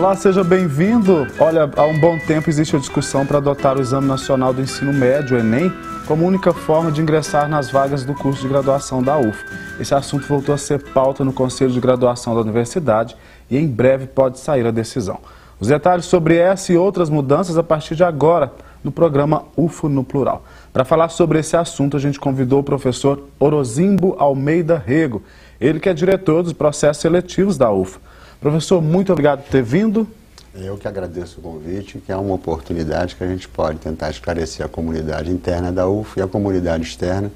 Olá, seja bem-vindo. Olha, há um bom tempo existe a discussão para adotar o Exame Nacional do Ensino Médio, o Enem, como única forma de ingressar nas vagas do curso de graduação da UF. Esse assunto voltou a ser pauta no Conselho de Graduação da Universidade e em breve pode sair a decisão. Os detalhes sobre essa e outras mudanças a partir de agora no programa UFO no Plural. Para falar sobre esse assunto, a gente convidou o professor Orozimbo Almeida Rego, ele que é diretor dos processos seletivos da UF. Professor, muito obrigado por ter vindo. Eu que agradeço o convite, que é uma oportunidade que a gente pode tentar esclarecer a comunidade interna da UF e a comunidade externa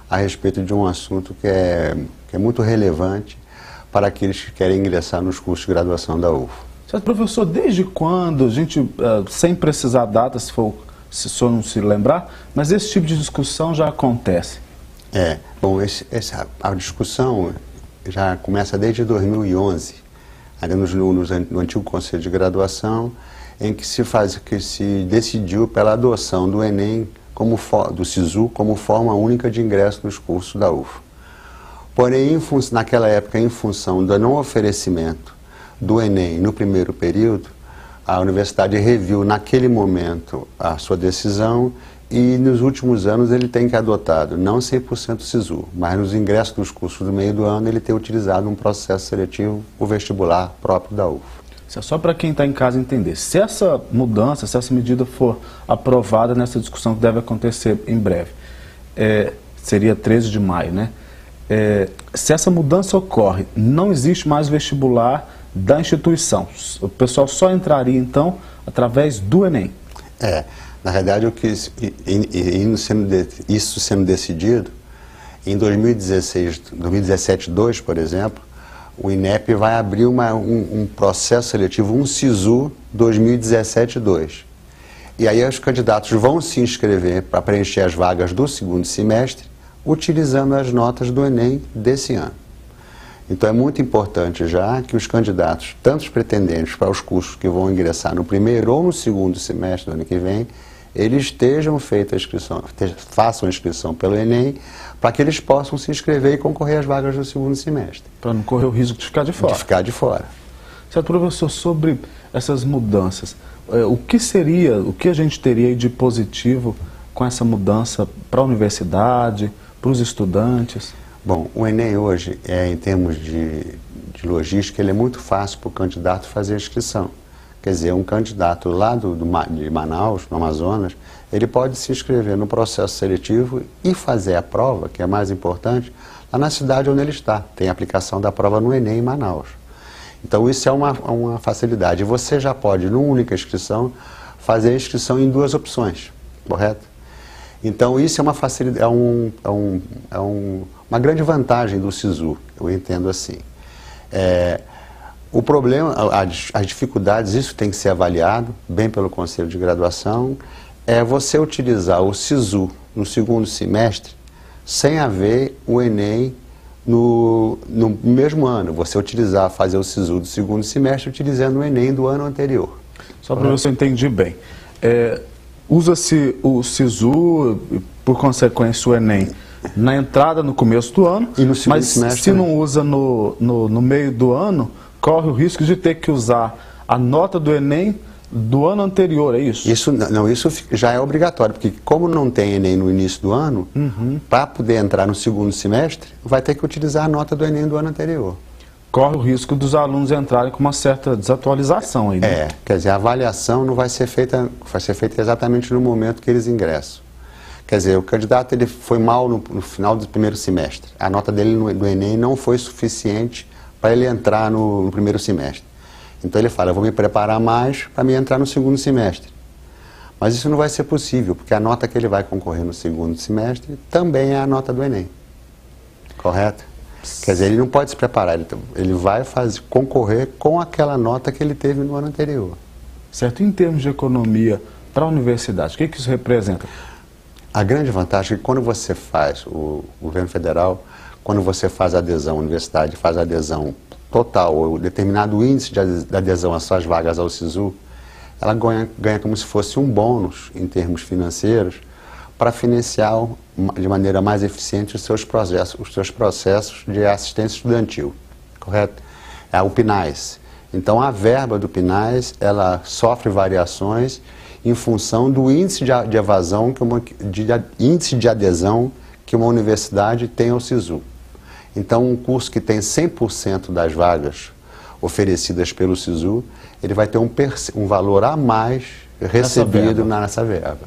a respeito de um assunto que é muito relevante para aqueles que querem ingressar nos cursos de graduação da UF. Certo, professor, desde quando, a gente, sem precisar data, se o senhor não se lembrar, mas esse tipo de discussão já acontece? Bom, a discussão já começa desde 2011, ainda no antigo Conselho de Graduação, em que se decidiu pela adoção do Enem, do SISU, como forma única de ingresso nos cursos da UF. Porém, naquela época, em função do não oferecimento do Enem no primeiro período, a universidade reviu naquele momento a sua decisão e nos últimos anos ele tem que adotado, não 100% SISU, mas nos ingressos dos cursos do meio do ano ele tem utilizado um processo seletivo, o vestibular próprio da UF. Isso é só para quem está em casa entender. Se essa mudança, se essa medida for aprovada nessa discussão que deve acontecer em breve, seria 13 de maio, né? Se essa mudança ocorre, não existe mais vestibular da instituição. O pessoal só entraria, então, através do Enem. Na verdade, isso sendo decidido, em 2017-2, por exemplo, o INEP vai abrir um processo seletivo, um SISU 2017-2. E aí os candidatos vão se inscrever para preencher as vagas do segundo semestre, utilizando as notas do Enem desse ano. Então é muito importante já que os candidatos, tanto os pretendentes para os cursos que vão ingressar no primeiro ou no segundo semestre do ano que vem, eles façam a inscrição pelo Enem, para que eles possam se inscrever e concorrer às vagas do segundo semestre. Para não correr o risco de ficar de fora. De ficar de fora. Certo, professor, sobre essas mudanças, o que a gente teria de positivo com essa mudança para a universidade, para os estudantes? Bom, o Enem hoje, em termos de logística, ele é muito fácil para o candidato fazer a inscrição. Quer dizer, um candidato lá de Manaus, no Amazonas, ele pode se inscrever no processo seletivo e fazer a prova, que é mais importante, lá na cidade onde ele está. Tem a aplicação da prova no Enem em Manaus. Então isso é uma facilidade. Você já pode, numa única inscrição, fazer a inscrição em duas opções, correto? Então isso é uma facilidade, uma grande vantagem do SISU, eu entendo assim. O problema, as dificuldades, isso tem que ser avaliado bem pelo Conselho de Graduação, é você utilizar o SISU no segundo semestre sem haver o Enem no mesmo ano. Você fazer o SISU do segundo semestre utilizando o Enem do ano anterior. Só para ver se eu entendi bem. Usa-se o SISU, por consequência o Enem, na entrada no começo do ano, e no segundo semestre, se não usa no meio do ano, corre o risco de ter que usar a nota do Enem do ano anterior, é isso? Isso já é obrigatório, porque como não tem Enem no início do ano, para poder entrar no segundo semestre, vai ter que utilizar a nota do Enem do ano anterior. Corre o risco dos alunos entrarem com uma certa desatualização aí, né? Quer dizer, a avaliação não vai ser feita, exatamente no momento que eles ingressam. Quer dizer, o candidato ele foi mal no final do primeiro semestre. A nota dele no Enem não foi suficiente para ele entrar no primeiro semestre. Então ele fala, eu vou me preparar mais para me entrar no segundo semestre. Mas isso não vai ser possível, porque a nota que ele vai concorrer no segundo semestre também é a nota do Enem. Correto? Quer dizer, ele não pode se preparar, ele vai concorrer com aquela nota que ele teve no ano anterior. Certo. Em termos de economia para a universidade, o que isso representa? A grande vantagem é que quando você faz, o governo federal, quando você faz a adesão, a universidade faz a adesão total, ou determinado índice de adesão às suas vagas ao SISU, ela ganha como se fosse um bônus em termos financeiros para financiar de maneira mais eficiente os seus processos de assistência estudantil, correto? É o PNAES. Então a verba do PNAES, ela sofre variações em função do índice de evasão, índice de adesão que uma universidade tem ao SISU. Então um curso que tem 100% das vagas oferecidas pelo SISU, ele vai ter um valor a mais recebido nessa verba,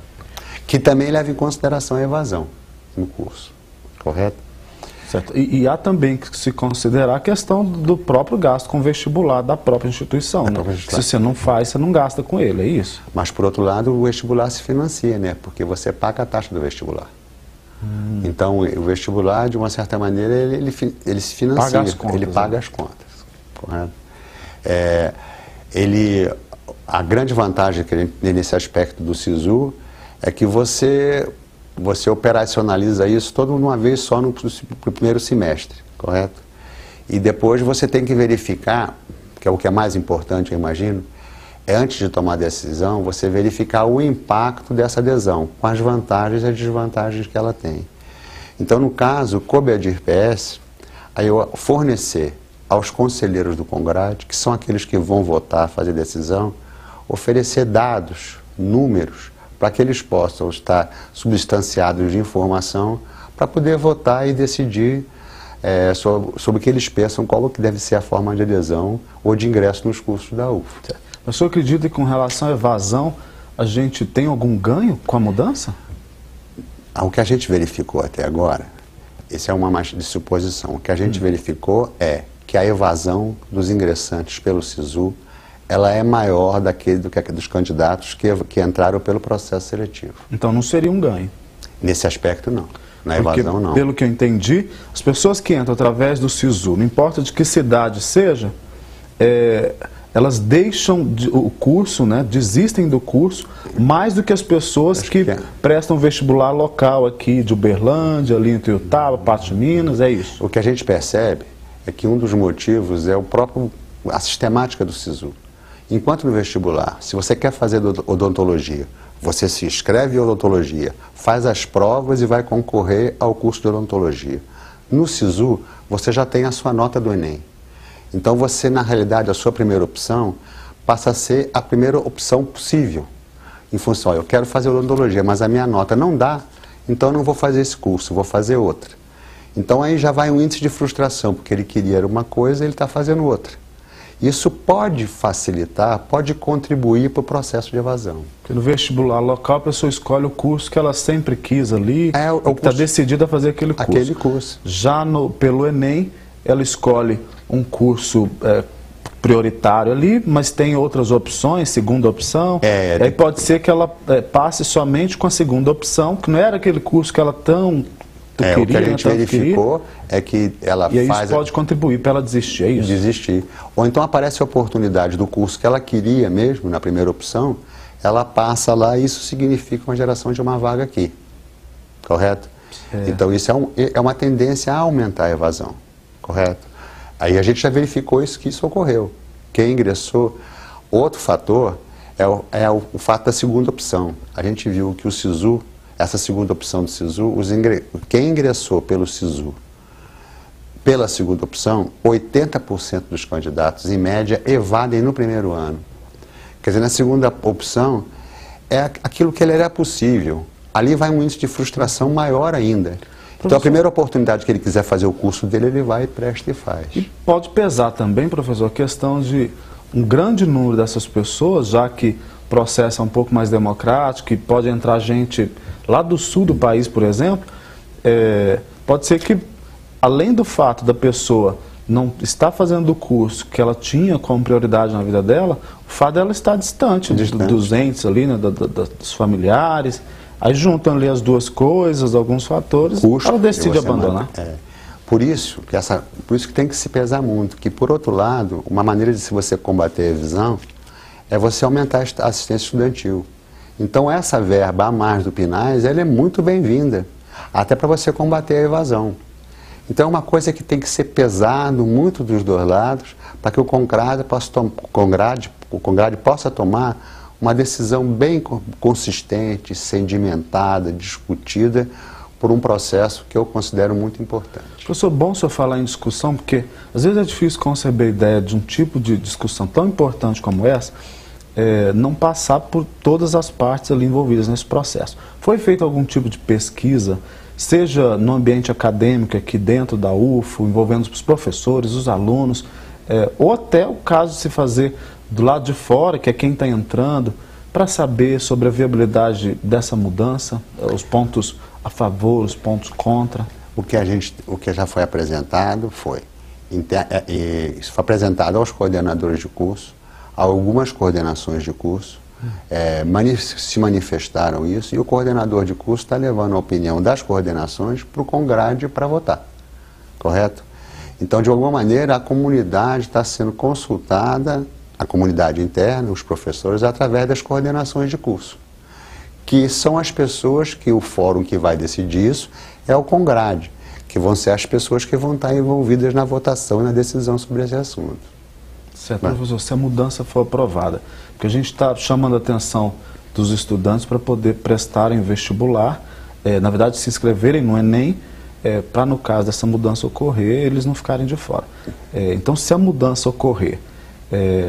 que também leva em consideração a evasão no curso, correto? Certo. E há também que se considerar a questão do próprio gasto com vestibular da própria instituição. Né? Se você não faz, você não gasta com ele, é isso? Mas, por outro lado, o vestibular se financia, né? Porque você paga a taxa do vestibular. Então, o vestibular, de uma certa maneira, ele se financia, paga as contas, ele paga as contas, correto? A grande vantagem que ele tem nesse aspecto do SISU é que você operacionaliza isso toda uma vez só no primeiro semestre, correto? E depois você tem que verificar, que é o que é mais importante, eu imagino, antes de tomar a decisão, você verificar o impacto dessa adesão, com as vantagens e as desvantagens que ela tem. Então, no caso, coube a DIRPS, aí eu fornecer aos conselheiros do Congrade, que são aqueles que vão votar, fazer decisão, oferecer dados, números, para que eles possam estar substanciados de informação para poder votar e decidir sobre o que eles pensam, qual que deve ser a forma de adesão ou de ingresso nos cursos da UF. O senhor acredita que com relação à evasão, a gente tem algum ganho com a mudança? O que a gente verificou até agora, essa é uma mais de suposição, o que a gente verificou é que a evasão dos ingressantes pelo SISU ela é maior do que dos candidatos que entraram pelo processo seletivo. Então não seria um ganho? Nesse aspecto, não. Na evasão, não. Pelo que eu entendi, as pessoas que entram através do SISU, não importa de que cidade seja, elas deixam o curso, né, desistem do curso, mais do que as pessoas que prestam vestibular local aqui de Uberlândia, ali em Tuiutaba, Patos de Minas, é isso? O que a gente percebe é que um dos motivos é a sistemática do SISU. Enquanto no vestibular, se você quer fazer odontologia, você se inscreve em odontologia, faz as provas e vai concorrer ao curso de odontologia. No SISU, você já tem a sua nota do Enem. Então você, na realidade, a sua primeira opção passa a ser a primeira opção possível. Em função, eu quero fazer odontologia, mas a minha nota não dá, então eu não vou fazer esse curso, vou fazer outra. Então aí já vai um índice de frustração, porque ele queria uma coisa e ele está fazendo outra. Isso pode facilitar, pode contribuir para o processo de evasão. Porque no vestibular local a pessoa escolhe o curso que ela sempre quis ali, que está decidida a fazer aquele curso. Já pelo Enem, ela escolhe um curso prioritário ali, mas tem outras opções, segunda opção. Aí pode ser que ela passe somente com a segunda opção, que não era aquele curso que ela o que a gente verificou é que ela faz... E aí isso pode contribuir para ela desistir, é isso? Desistir. Ou então aparece a oportunidade do curso que ela queria mesmo, na primeira opção, ela passa lá e isso significa uma geração de uma vaga aqui. Correto? Então isso é uma tendência a aumentar a evasão. Correto? Aí a gente já verificou que isso ocorreu. Quem ingressou... Outro fator é o fato da segunda opção. A gente viu que o SISU... Essa segunda opção do SISU, quem ingressou pelo SISU, pela segunda opção, 80% dos candidatos, em média, evadem no primeiro ano. Quer dizer, na segunda opção, é aquilo que ele era possível. Ali vai um índice de frustração maior ainda. Então, a primeira oportunidade que ele quiser fazer o curso dele, ele vai, presta e faz. E pode pesar também, professor, a questão de um grande número dessas pessoas, já que o processo é um pouco mais democrático e pode entrar gente lá do sul do país, por exemplo, pode ser que, além do fato da pessoa não estar fazendo o curso que ela tinha como prioridade na vida dela, o fato dela estar distante. Dos entes ali, né, dos familiares, aí juntam ali as duas coisas, alguns fatores, ela decide abandonar. Por isso que tem que se pesar muito, que por outro lado, uma maneira de se você combater a evasão é você aumentar a assistência estudantil. Então essa verba a mais do PNAES, ela é muito bem-vinda, até para você combater a evasão. Então é uma coisa que tem que ser pesado muito dos dois lados, para que o Congrade possa tomar uma decisão bem consistente, sedimentada, discutida, por um processo que eu considero muito importante. Professor, bom o senhor falar em discussão, porque às vezes é difícil conceber a ideia de um tipo de discussão tão importante como essa, não passar por todas as partes ali envolvidas nesse processo. Foi feito algum tipo de pesquisa, seja no ambiente acadêmico aqui dentro da UFO, envolvendo os professores, os alunos, ou até o caso de se fazer do lado de fora, que é quem está entrando, para saber sobre a viabilidade dessa mudança, os pontos a favor, os pontos contra? O que já foi apresentado isso foi apresentado aos coordenadores de curso, a algumas coordenações de curso, se manifestaram isso, e o coordenador de curso está levando a opinião das coordenações para o Congrade para votar, correto? Então, de alguma maneira, a comunidade está sendo consultada, a comunidade interna, os professores, através das coordenações de curso, que são as pessoas que o fórum que vai decidir isso é o Congrade, que vão ser as pessoas que vão estar envolvidas na votação e na decisão sobre esse assunto. Certo, professor, se a mudança for aprovada, porque a gente está chamando a atenção dos estudantes para poder prestarem vestibular, na verdade se inscreverem no Enem, para no caso dessa mudança ocorrer, eles não ficarem de fora. Então, se a mudança ocorrer,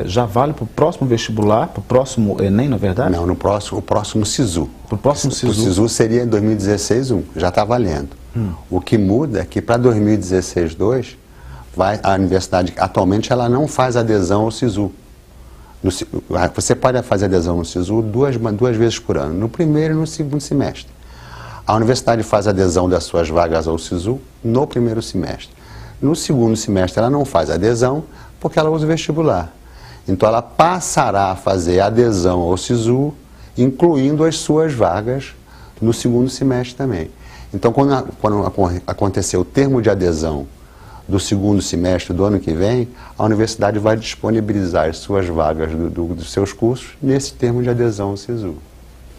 já vale para o próximo vestibular, para o próximo Enem, na verdade? Não, o próximo SISU. Para o próximo SISU? O SISU seria em 2016-1, já está valendo. O que muda é que para 2016-2, a universidade, atualmente, ela não faz adesão ao SISU. Você pode fazer adesão ao SISU duas vezes por ano, no primeiro e no segundo semestre. A universidade faz adesão das suas vagas ao SISU no primeiro semestre. No segundo semestre, ela não faz adesão, porque ela usa o vestibular. Então, ela passará a fazer adesão ao SISU, incluindo as suas vagas no segundo semestre também. Então, quando acontecer o termo de adesão do segundo semestre do ano que vem, a universidade vai disponibilizar as suas vagas dos seus cursos nesse termo de adesão ao SISU.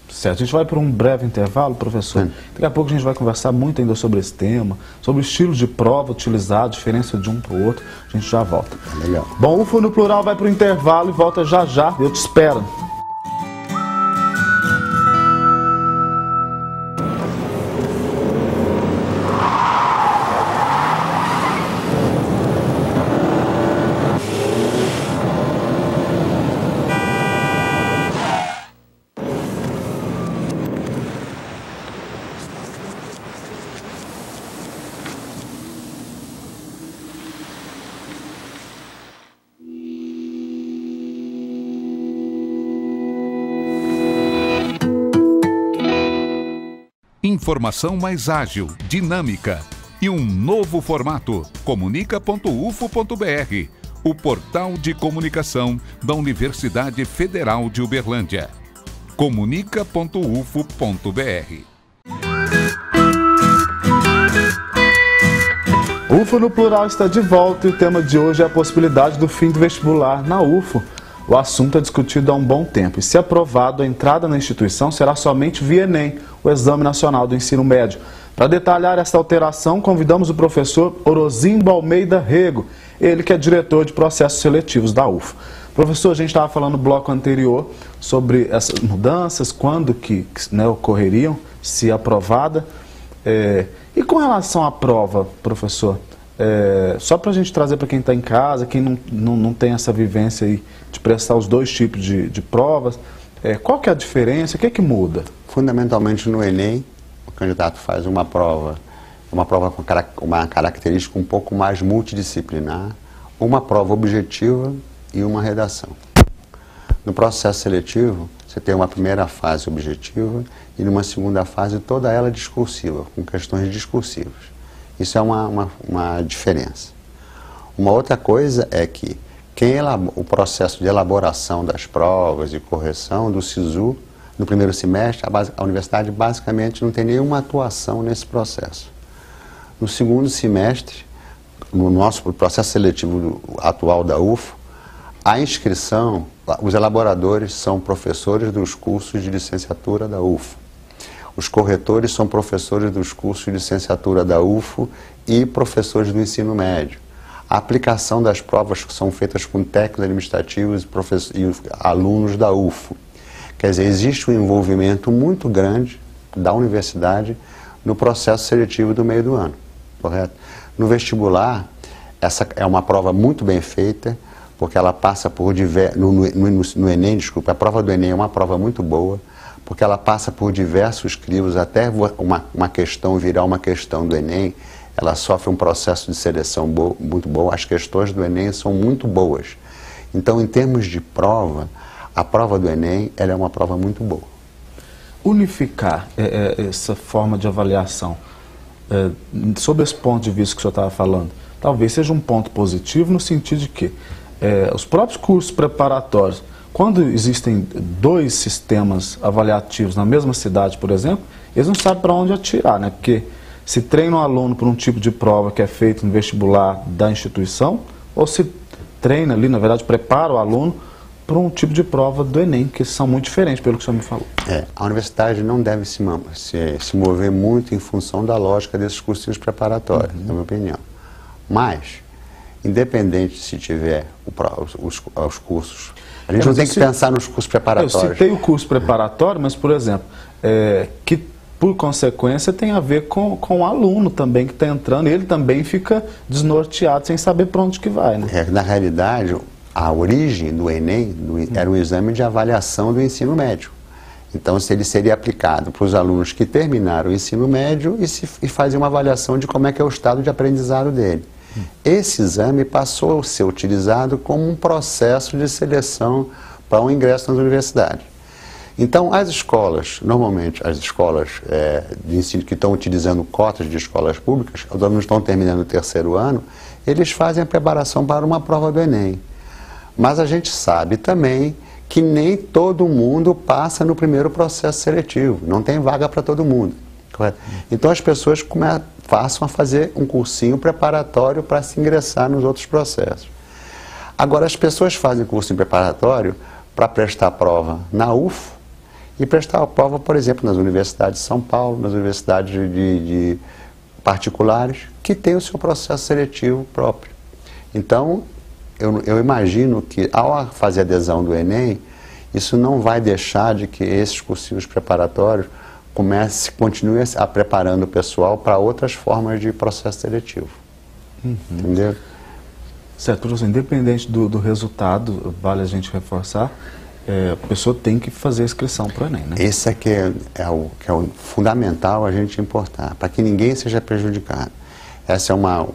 Certo, a gente vai para um breve intervalo, professor. Daqui a pouco a gente vai conversar muito ainda sobre esse tema, sobre o estilo de prova utilizado, diferença de um para o outro. A gente já volta. Legal. Bom, UFO no Plural vai para o intervalo e volta já já. Eu te espero. Informação mais ágil, dinâmica e um novo formato. Comunica.ufo.br, o portal de comunicação da Universidade Federal de Uberlândia. Comunica.ufo.br. UFO no Plural está de volta e o tema de hoje é a possibilidade do fim do vestibular na UFO. O assunto é discutido há um bom tempo e, se aprovado, a entrada na instituição será somente via Enem, o Exame Nacional do Ensino Médio. Para detalhar esta alteração, convidamos o professor Orozimbo Almeida Rego, ele que é diretor de processos seletivos da UFO. Professor, a gente estava falando no bloco anterior sobre essas mudanças, quando que ocorreriam, se aprovada. E com relação à prova, professor, só para a gente trazer para quem está em casa, quem não tem essa vivência aí de prestar os dois tipos de provas, qual que é a diferença, o que é que muda? Fundamentalmente no Enem, o candidato faz uma prova com uma característica um pouco mais multidisciplinar, uma prova objetiva e uma redação. No processo seletivo, você tem uma primeira fase objetiva e numa segunda fase toda ela discursiva, com questões discursivas. Isso é uma diferença. Uma outra coisa é que o processo de elaboração das provas e correção do SISU, no primeiro semestre, a universidade basicamente não tem nenhuma atuação nesse processo. No segundo semestre, no nosso processo seletivo atual da UFO, a inscrição, os elaboradores são professores dos cursos de licenciatura da UFO. Os corretores são professores dos cursos de licenciatura da UFO e professores do ensino médio. A aplicação das provas que são feitas com técnicos administrativos e alunos da UFO. Quer dizer, existe um envolvimento muito grande da universidade no processo seletivo do meio do ano, correto? No vestibular, essa é uma prova muito bem feita, porque ela passa por no Enem, desculpa, a prova do Enem é uma prova muito boa, porque ela passa por diversos crivos, até uma questão virar uma questão do Enem, ela sofre um processo de seleção muito bom, as questões do Enem são muito boas. Então, em termos de prova, a prova do Enem ela é uma prova muito boa. Unificar essa forma de avaliação, sob esse ponto de vista que o senhor estava falando, talvez seja um ponto positivo no sentido de que os próprios cursos preparatórios, quando existem dois sistemas avaliativos na mesma cidade, por exemplo, eles não sabem para onde atirar, né? Porque se treina um aluno por um tipo de prova que é feito no vestibular da instituição, ou se treina ali, na verdade, prepara o aluno para um tipo de prova do Enem, que são muito diferentes, pelo que o senhor me falou. A universidade não deve se mover muito em função da lógica desses cursinhos preparatórios, na minha opinião. Mas, independente se tiver os cursos, a gente não tem que pensar nos cursos preparatórios. Eu citei o curso preparatório, mas, por exemplo, que por consequência tem a ver com o aluno também que está entrando, ele também fica desnorteado sem saber para onde que vai, né? Na realidade, a origem do Enem era um exame de avaliação do ensino médio. Então, ele seria aplicado para os alunos que terminaram o ensino médio e fazer uma avaliação de como é que é o estado de aprendizado dele. Esse exame passou a ser utilizado como um processo de seleção para o ingresso nas universidades. Então, as escolas, normalmente as escolas de ensino que estão utilizando cotas de escolas públicas, os alunos estão terminando o terceiro ano, eles fazem a preparação para uma prova do Enem. Mas a gente sabe também que nem todo mundo passa no primeiro processo seletivo, não tem vaga para todo mundo. Correto? Então as pessoas passam a fazer um cursinho preparatório para se ingressar nos outros processos. Agora, as pessoas fazem cursinho preparatório para prestar a prova na UFO e prestar a prova, por exemplo, nas universidades de São Paulo, nas universidades de particulares, que têm o seu processo seletivo próprio. Então, eu imagino que, ao fazer adesão do Enem, isso não vai deixar de que esses cursinhos preparatórios continue preparando o pessoal para outras formas de processo seletivo. Entendeu? Certo, professor, independente do resultado, vale a gente reforçar, a pessoa tem que fazer a inscrição para o Enem, né? Esse é que é o fundamental a gente importar, para que ninguém seja prejudicado. Essa é uma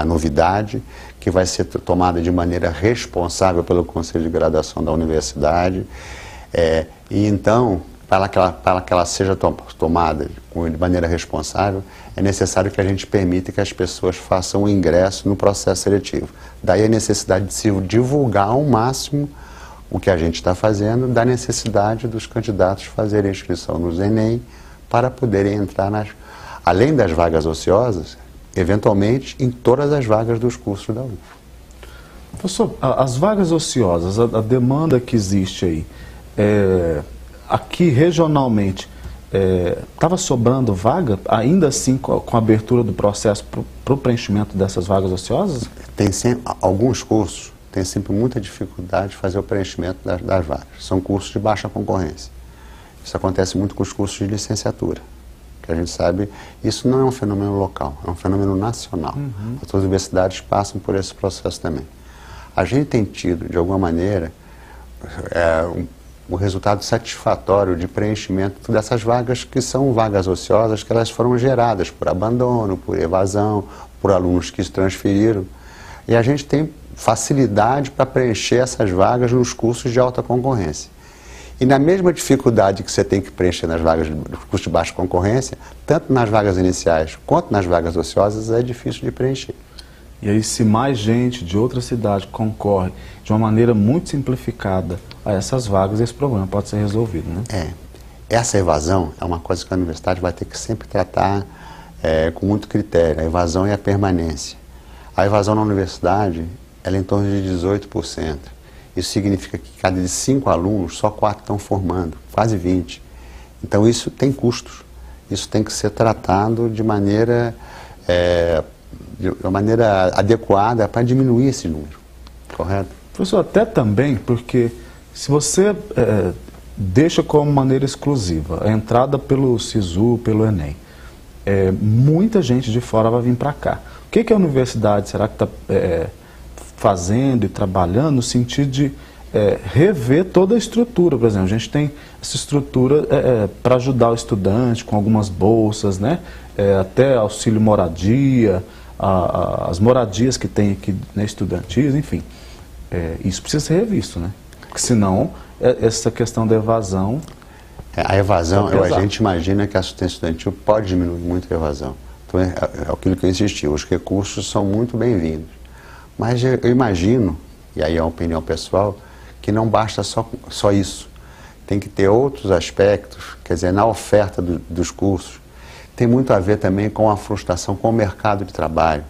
novidade que vai ser tomada de maneira responsável pelo Conselho de Graduação da Universidade, e então, para que ela seja tomada de maneira responsável, é necessário que a gente permita que as pessoas façam o ingresso no processo seletivo. Daí a necessidade de se divulgar ao máximo o que a gente está fazendo, da necessidade dos candidatos fazerem inscrição nos Enem para poderem entrar além das vagas ociosas, eventualmente em todas as vagas dos cursos da UFO. Professor, as vagas ociosas, a demanda que existe aí, aqui regionalmente, estava sobrando vaga, ainda assim com a abertura do processo para o preenchimento dessas vagas ociosas? Alguns cursos têm sempre muita dificuldade de fazer o preenchimento das vagas. São cursos de baixa concorrência. Isso acontece muito com os cursos de licenciatura, que a gente sabe, isso não é um fenômeno local, é um fenômeno nacional. As universidades passam por esse processo também. A gente tem tido, de alguma maneira, um resultado satisfatório de preenchimento dessas vagas que são vagas ociosas, que elas foram geradas por abandono, por evasão, por alunos que se transferiram. E a gente tem facilidade para preencher essas vagas nos cursos de alta concorrência. E na mesma dificuldade que você tem que preencher nas vagas do curso de baixa concorrência, tanto nas vagas iniciais quanto nas vagas ociosas, é difícil de preencher. E aí, se mais gente de outra cidade concorre de uma maneira muito simplificada a essas vagas, esse problema pode ser resolvido, né? Essa evasão é uma coisa que a universidade vai ter que sempre tratar com muito critério, a evasão e a permanência. A evasão na universidade ela é em torno de 18%. Isso significa que cada de 5 alunos, só 4 estão formando, quase 20. Então isso tem custos. Isso tem que ser tratado de maneira adequada para diminuir esse número, correto? Professor, até também, porque se você deixa como maneira exclusiva a entrada pelo SISU, pelo Enem, muita gente de fora vai vir para cá. O que a universidade será que está fazendo e trabalhando no sentido de rever toda a estrutura? Por exemplo, a gente tem essa estrutura para ajudar o estudante com algumas bolsas, né? Até auxílio moradia, as moradias que tem aqui, né, estudantis, enfim. Isso precisa ser revisto, né? Porque senão essa questão da evasão... A evasão, a gente imagina que a assistência estudantil pode diminuir muito a evasão. Então é aquilo que eu insisti, os recursos são muito bem-vindos. Mas eu imagino, e aí é uma opinião pessoal, que não basta só isso. Tem que ter outros aspectos, quer dizer, na oferta dos cursos. Tem muito a ver também com a frustração com o mercado de trabalho.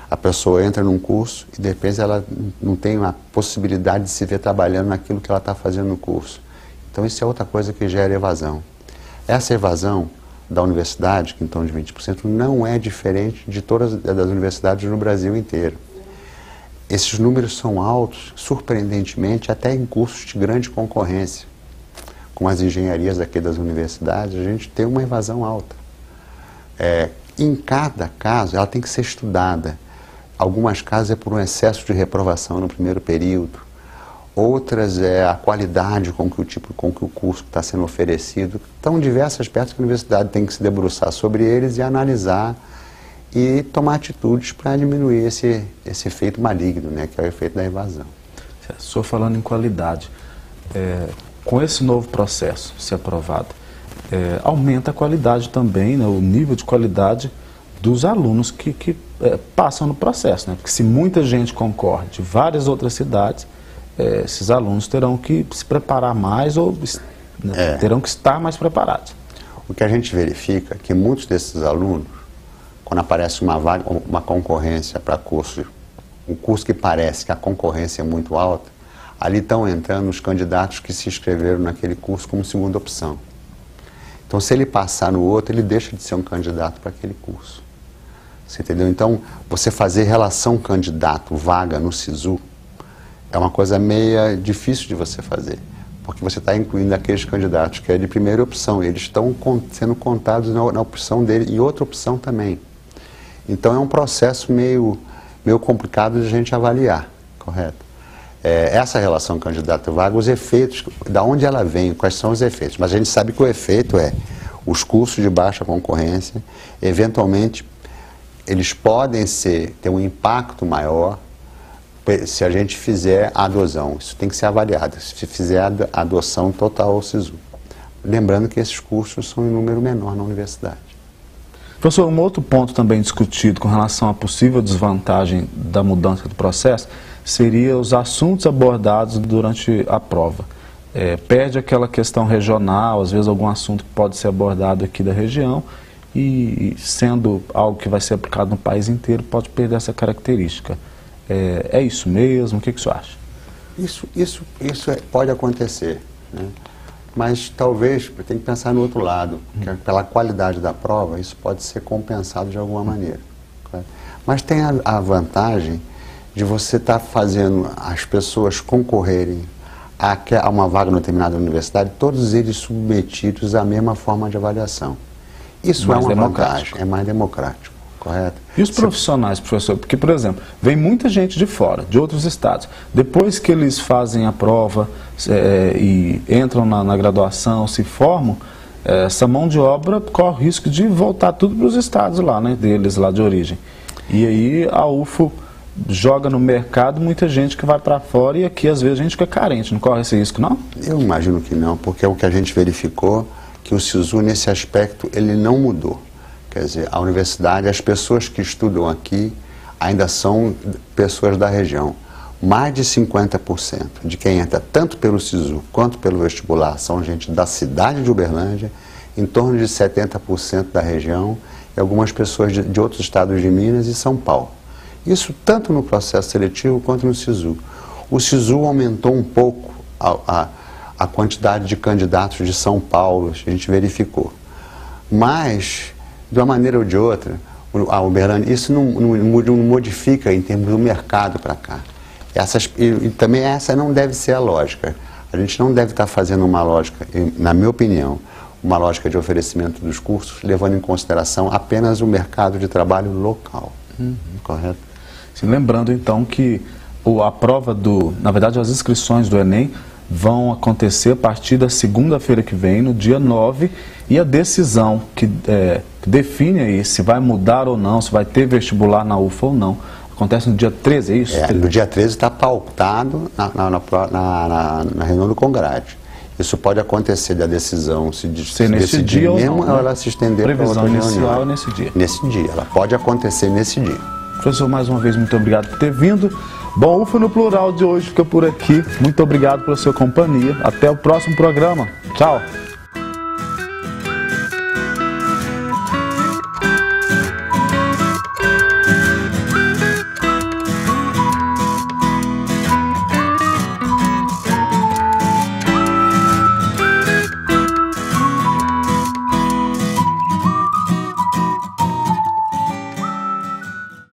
A pessoa entra num curso e de repente ela não tem a possibilidade de se ver trabalhando naquilo que ela está fazendo no curso. Então isso é outra coisa que gera evasão. Essa evasão da universidade, que em torno de 20%, não é diferente de todas as universidades no Brasil inteiro. Esses números são altos, surpreendentemente, até em cursos de grande concorrência. Com as engenharias aqui das universidades, a gente tem uma evasão alta. Em cada caso, ela tem que ser estudada. Algumas casos é por um excesso de reprovação no primeiro período. Outras é a qualidade com que o curso está sendo oferecido. Então, diversos aspectos que a universidade tem que se debruçar sobre eles e analisar e tomar atitudes para diminuir esse efeito maligno, né, que é o efeito da evasão. O senhor falando em qualidade, com esse novo processo, se aprovado, aumenta a qualidade também, né, o nível de qualidade dos alunos que passam no processo, né? Porque se muita gente concorre de várias outras cidades, esses alunos terão que se preparar mais ou terão que estar mais preparados. O que a gente verifica é que muitos desses alunos, quando aparece uma vaga, uma concorrência para curso, um curso que parece que a concorrência é muito alta, ali estão entrando os candidatos que se inscreveram naquele curso como segunda opção. Então, se ele passar no outro, ele deixa de ser um candidato para aquele curso. Você entendeu? Então, você fazer relação candidato-vaga no SISU é uma coisa meio difícil de você fazer, porque você está incluindo aqueles candidatos que é de primeira opção, e eles estão sendo contados na opção dele e outra opção também. Então, é um processo meio complicado de a gente avaliar, correto? Essa relação candidato-vaga, os efeitos, da onde ela vem, quais são os efeitos. Mas a gente sabe que o efeito é os cursos de baixa concorrência, eventualmente, eles podem ter um impacto maior se a gente fizer a adoção. Isso tem que ser avaliado, se fizer a adoção total ao SISU. Lembrando que esses cursos são em número menor na universidade. Professor, um outro ponto também discutido com relação à possível desvantagem da mudança do processo seria os assuntos abordados durante a prova. Perde aquela questão regional, às vezes algum assunto que pode ser abordado aqui da região e sendo algo que vai ser aplicado no país inteiro, pode perder essa característica. É isso mesmo? O que o senhor acha? Isso pode acontecer, né? Mas talvez tem que pensar no outro lado, que pela qualidade da prova, isso pode ser compensado de alguma maneira. Claro? Mas tem a vantagem de você estar fazendo as pessoas concorrerem a uma vaga numa determinada universidade, todos eles submetidos à mesma forma de avaliação. Isso é uma vantagem, é mais democrático, correto? E os profissionais, professor? Porque, por exemplo, vem muita gente de fora, de outros estados. Depois que eles fazem a prova e entram na graduação, se formam, essa mão de obra corre o risco de voltar tudo para os estados lá, né, deles, lá de origem. E aí a UFO joga no mercado muita gente que vai para fora e aqui às vezes a gente fica carente. Não corre esse risco, não? Eu imagino que não, porque é o que a gente verificou, que o SISU nesse aspecto ele não mudou. Quer dizer, a universidade, as pessoas que estudam aqui ainda são pessoas da região. Mais de 50% de quem entra tanto pelo SISU quanto pelo vestibular são gente da cidade de Uberlândia, em torno de 70% da região e algumas pessoas de outros estados de Minas e São Paulo. Isso tanto no processo seletivo quanto no SISU. O SISU aumentou um pouco a quantidade de candidatos de São Paulo, a gente verificou. Mas, de uma maneira ou de outra, a Uberlândia, isso não modifica em termos do mercado para cá. E também essa não deve ser a lógica. A gente não deve estar fazendo uma lógica, na minha opinião, uma lógica de oferecimento dos cursos, levando em consideração apenas o mercado de trabalho local. Correto? Sim, lembrando então que a prova na verdade as inscrições do Enem vão acontecer a partir da segunda-feira que vem, no dia 9, e a decisão que define aí se vai mudar ou não, se vai ter vestibular na UFA ou não, acontece no dia 13, é isso? No dia 13 está pautado na reunião do Congrade. Isso pode acontecer da decisão se nesse dia mesmo, ou não, ou ela se estender para outra reunião. Previsão inicial nesse dia. Nesse dia, ela pode acontecer nesse dia. Professor, mais uma vez, muito obrigado por ter vindo. Bom, UFA no Plural de hoje fica por aqui. Muito obrigado pela sua companhia. Até o próximo programa. Tchau.